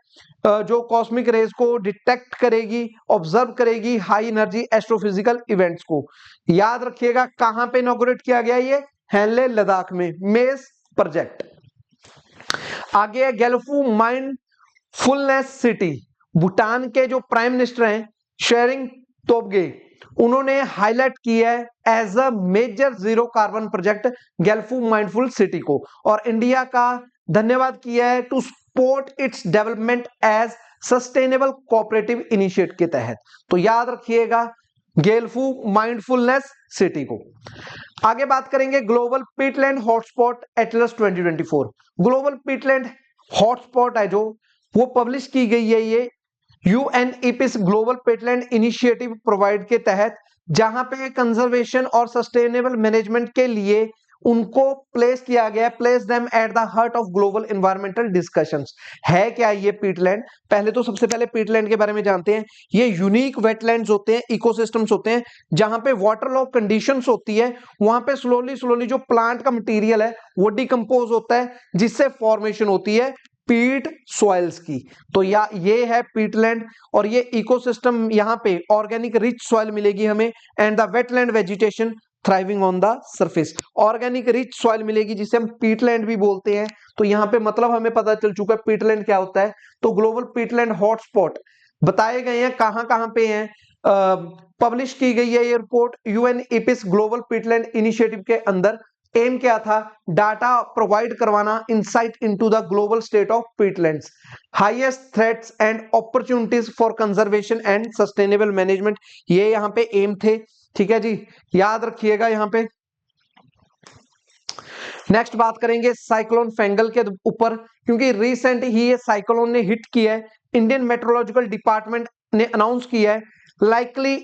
जो कॉस्मिक रेज को डिटेक्ट करेगी, ऑब्जर्व करेगी हाई एनर्जी एस्ट्रोफिजिकल इवेंट्स को। याद रखिएगा कहां पे इनॉग्रेट किया गया ये? हैनले लद्दाख में, मेस प्रोजेक्ट। आगे है गैल्फू माइंडफुलनेस सिटी। भूटान के जो प्राइम मिनिस्टर हैं शेरिंग तोब्गे, उन्होंने हाईलाइट किया है as a major zero carbon project Gelephu mindful city को, और इंडिया का धन्यवाद किया है to support its development as sustainable cooperative initiative के तहत। तो याद रखिएगा गैल्फू माइंडफुलनेस सिटी को। आगे बात करेंगे global Peatland hotspot Atlas 2024। Global Peatland hotspot है जो वो पब्लिश की गई है ये UNEP's ग्लोबल पेटलैंड इनिशिएटिव प्रोवाइड के तहत, जहां पे कंजर्वेशन और सस्टेनेबल मैनेजमेंट के लिए उनको प्लेस किया गया, place them at the heart of global environmental discussions. है क्या ये पीटलैंड? पहले तो सबसे पहले पीटलैंड के बारे में जानते हैं। ये यूनिक वेटलैंड्स होते हैं, इकोसिस्टम्स होते हैं, जहां पे वाटर लॉ कंडीशंस होती है, वहां पे स्लोली स्लोली जो प्लांट का मटेरियल है वो डिकम्पोज होता है, जिससे फॉर्मेशन होती है पीट सॉइल्स की। तो ये है पीटलैंड, और ये इकोसिस्टम, यहाँ पे ऑर्गेनिक रिच सॉइल मिलेगी हमें, and the wetland vegetation thriving on the surface. Organic rich soil मिलेगी जिसे हम पीटलैंड भी बोलते हैं। तो यहाँ पे मतलब हमें पता चल चुका है पीटलैंड क्या होता है। तो ग्लोबल पीटलैंड हॉटस्पॉट बताए गए हैं, कहां कहां पे हैं, पब्लिश की गई है ये report UNEP's global peatland initiative के अंदर। एम क्या था? डाटा प्रोवाइड करवाना, insight into the global state of peatlands, highest threats and opportunities for conservation and sustainable management, ये यहाँ पे एम थे। ठीक है जी, याद रखिएगा यहाँ पे। नेक्स्ट बात करेंगे साइक्लोन फेंगल के ऊपर, क्योंकि रिसेंट ही ये साइक्लोन ने हिट किया है। इंडियन मेट्रोलॉजिकल डिपार्टमेंट ने अनाउंस किया है likely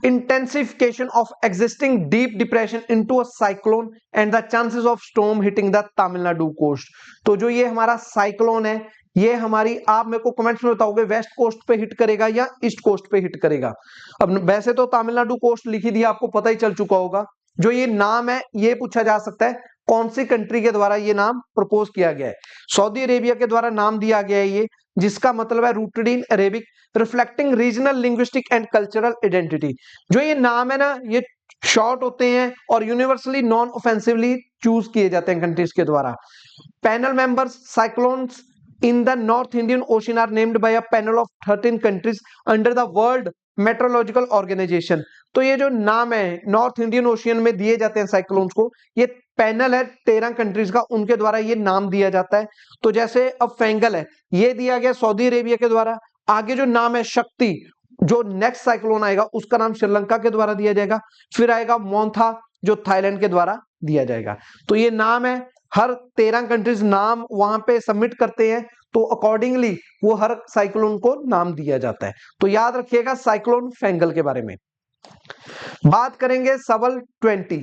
intensification of existing deep depression into a cyclone and the chances of storm hitting the Tamil Nadu coast। तो जो ये हमारा साइक्लोन है, ये हमारी, आप मेरे को कमेंट्स में बताओगे वेस्ट कोस्ट पे हिट करेगा या ईस्ट कोस्ट पे हिट करेगा। अब वैसे तो तमिलनाडु कोस्ट लिखी दी, आपको पता ही चल चुका होगा। जो ये नाम है ये पूछा जा सकता है कौन सी कंट्री के द्वारा ये नाम प्रपोज किया गया है। सऊदी अरेबिया के द्वारा नाम दिया गया है ये, जिसका मतलब है rooted in Arabic, reflecting regional linguistic and cultural identity. जो ये नाम है ना, ये शॉर्ट होते हैं और यूनिवर्सली नॉन ऑफेंसिवली चूज किए जाते हैं कंट्रीज के द्वारा। Panel members cyclones in the North Indian Ocean are named by a panel of 13 countries under the World Meteorological Organization। तो ये जो नाम है नॉर्थ इंडियन ओशियन में दिए जाते हैं साइक्लोन्स को, ये पैनल है 13 कंट्रीज का, उनके द्वारा ये नाम दिया जाता है। तो जैसे अब फेंगल है, ये दिया गया सऊदी अरेबिया के द्वारा। आगे जो नाम है शक्ति, जो नेक्स्ट साइक्लोन आएगा उसका नाम श्रीलंका के द्वारा दिया जाएगा। फिर आएगा मोन्था, जो थाईलैंड के द्वारा दिया जाएगा। तो ये नाम है, हर 13 कंट्रीज नाम वहां पे सबमिट करते हैं, तो अकॉर्डिंगली वो हर साइक्लोन को नाम दिया जाता है। तो याद रखिएगा साइक्लोन फेंगल के बारे में। बात करेंगे सबल 20।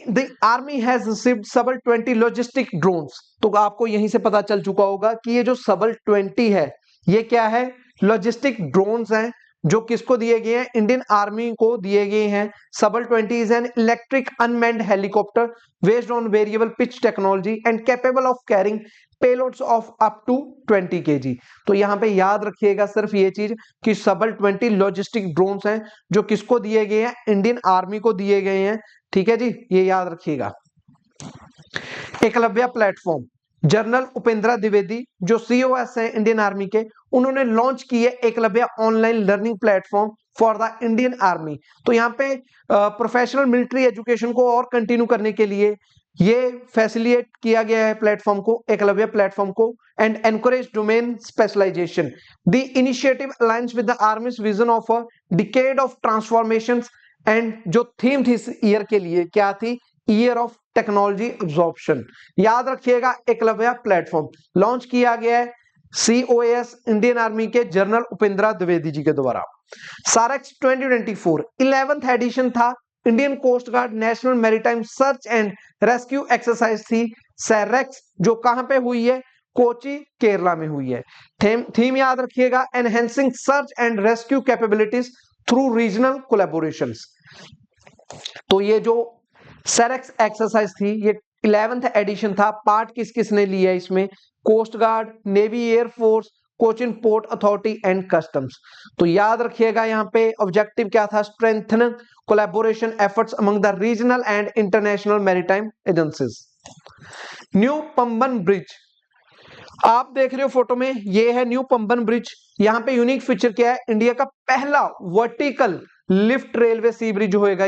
द आर्मी हैज रिसीव्ड सबल 20 लॉजिस्टिक ड्रोन्स। तो आपको यहीं से पता चल चुका होगा कि ये जो सबल 20 है ये क्या है? लॉजिस्टिक ड्रोन्स हैं, जो किसको दिए गए हैं? इंडियन आर्मी को दिए गए हैं। Sabal 20 is an electric unmanned helicopter based on variable pitch technology and capable of carrying payloads of up to 20 kg। तो यहाँ पे याद रखिएगा सिर्फ ये चीज कि सबल 20 लॉजिस्टिक ड्रोन्स हैं, जो किसको दिए गए हैं? इंडियन आर्मी को दिए गए हैं। ठीक है जी, ये याद रखिएगा। एकलव्य प्लेटफॉर्म, जनरल उपेंद्र द्विवेदी जो COS है इंडियन आर्मी के, उन्होंने लॉन्च की है Eklavya online learning platform for the Indian army. तो यहाँ पे प्रोफेशनल मिलिट्री एजुकेशन को और कंटिन्यू करने के लिए ये फैसिलिटेट किया गया है प्लेटफॉर्म को, एकलव्य प्लेटफॉर्म को, and encourage domain specialisation. The initiative aligns with the army's vision of a decade of transformations, and जो थीम थी इस ईयर के लिए क्या थी? Year of technology absorption. याद रखिएगा एकलव्य प्लेटफॉर्म लॉन्च किया गया है COS इंडियन आर्मी के जनरल उपेंद्र द्विवेदी जी के द्वारा। सारेक्स 2024 11th एडिशन था। Indian coast guard national maritime search and rescue exercise थी सैरेक्स, जो कहां पे हुई है? कोची, केरला में हुई है। थीम याद रखिएगा enhancing search and rescue capabilities through regional collaborations. तो ये जो सैरेक्स एक्सरसाइज थी ये 11th एडिशन था। पार्ट किस किस ने लिया इसमें? Coast guard, navy, air force, Cochin port authority and customs. तो याद रखिएगा यहाँ पे ऑब्जेक्टिव क्या था? Strengthen collaboration efforts among the regional and international maritime agencies. New Pamban bridge, आप देख रहे हो फोटो में, ये है न्यू पंबन ब्रिज। यहाँ पे यूनिक फीचर क्या है? इंडिया का पहला वर्टिकल लिफ्ट रेलवे सी ब्रिज होएगा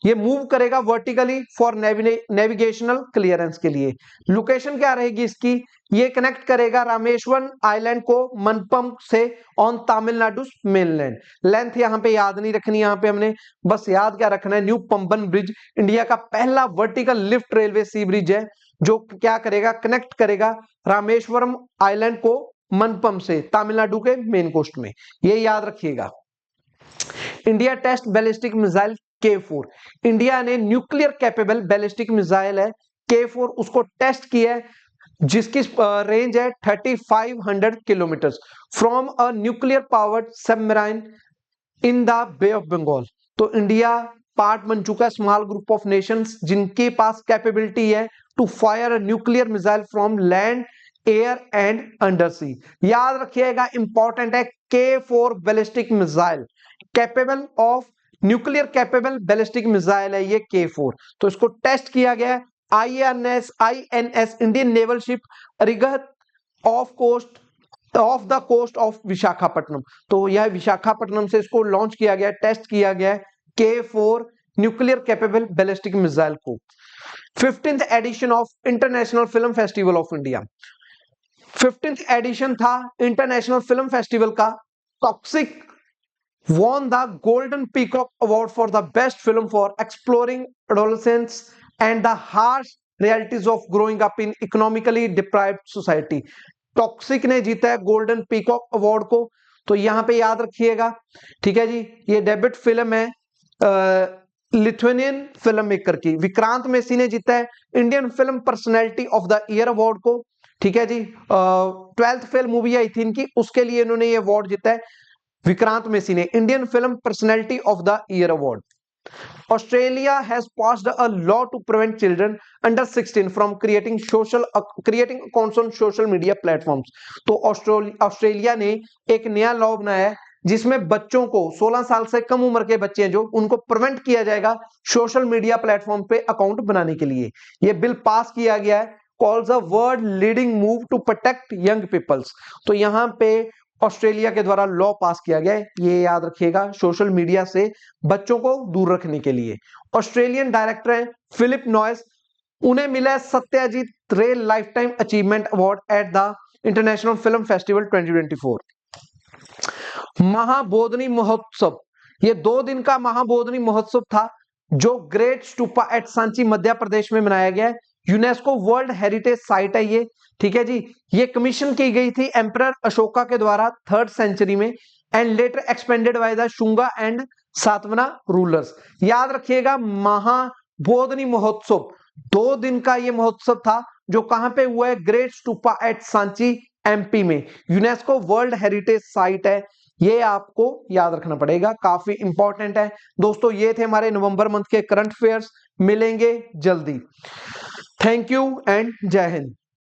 ये मूव करेगा वर्टिकली फॉर नेविगेशनल क्लियरेंस के लिए। लोकेशन क्या रहेगी इसकी? ये कनेक्ट करेगा रामेश्वरम आइलैंड को मनपम से ऑन तमिलनाडु मेनलैंड। लेंथ यहाँ पे याद नहीं रखनी, यहाँ पे हमने बस याद क्या रखना है? न्यू पंबन ब्रिज इंडिया का पहला वर्टिकल लिफ्ट रेलवे सी ब्रिज है, जो क्या करेगा? कनेक्ट करेगा रामेश्वरम आइलैंड को मनपम से तमिलनाडु के मेन कोस्ट में। ये याद रखिएगा। India test ballistic missile K4। India ने न्यूक्लियर कैपेबल बैलिस्टिक मिसाइल है K4, उसको टेस्ट किया है, जिसकी रेंज है 3500 kilometre from a nuclear powered submarine in the bay of Bengal. तो इंडिया पार्ट बन चुका है स्मॉल ग्रुप ऑफ नेशंस जिनके पास कैपेबिलिटी है to fire a nuclear missile from land, air and under sea. याद रखिएगा, इंपॉर्टेंट है, K4 ballistic missile, capable of nuclear capable ballistic missile है ये K4। तो इसको टेस्ट किया गया है INS इंडियन नेवल शिप रिगत off the coast of Visakhapatnam. तो यह विशाखापट्टनम से इसको लॉन्च किया गया, टेस्ट किया गया है K4 nuclear capable ballistic missile को। 15th edition of international film festival of India, 15th edition था इंटरनेशनल फिल्म फेस्टिवल का। Toxic won the Golden Peacock Award for the best film for exploring adolescence and the harsh realities of growing up in economically deprived society। Toxic ने जीता है golden peacock award को। तो यहां पे याद रखिएगा, ठीक है जी, ये डेब्यूट फिल्म है लिथुआनियन फिल्म मेकर की। विक्रांत मेसी ने जीता है Indian film personality of the year award को, ठीक है जी। 12th फिल्म मूवी आई थी इनकी, उसके लिए इन्होंने ये अवार्ड जीता है विक्रांत मेसी ने, Indian film personality of the year award. Australia has passed a law to prevent children under 16 from creating accounts on social media platforms। तो ऑस्ट्रेलिया ने एक नया लॉ बनाया है जिसमें बच्चों को, 16 साल से कम उम्र के बच्चे हैं जो, उनको प्रिवेंट किया जाएगा सोशल मीडिया प्लेटफॉर्म पे अकाउंट बनाने के लिए। यह बिल पास किया गया है, calls a world leading move to protect young peoples. तो यहां पे ऑस्ट्रेलिया के द्वारा लॉ पास किया गया है, ये याद रखिएगा, सोशल मीडिया से बच्चों को दूर रखने के लिए। ऑस्ट्रेलियन डायरेक्टर हैं फिलिप नॉयस, उन्हें मिला है सत्यजीत रे life time achievement award eight the international film festival 2024। महाबोधनी महोत्सव, ये 2 दिन का महाबोधनी महोत्सव था जो ग्रेट स्टूपा एट सांची मध्य प्रदेश में मनाया गया है। यूनेस्को वर्ल्ड हेरिटेज साइट है ये, ठीक है जी। ये कमीशन की गई थी एम्परर अशोका के द्वारा 3rd सेंचुरी में and later expanded by the Shunga and Satavahana rulers. याद रखिएगा, महाबोधनी महोत्सव 2 दिन का ये महोत्सव था जो कहां पे हुआ है, great stupa at Sanchi MP में। यूनेस्को वर्ल्ड हेरिटेज साइट है, ये आपको याद रखना पड़ेगा, काफी इंपॉर्टेंट है। दोस्तों ये थे हमारे नवंबर मंथ के करंट अफेयर्स, मिलेंगे जल्दी। थैंक यू एंड जय हिंद।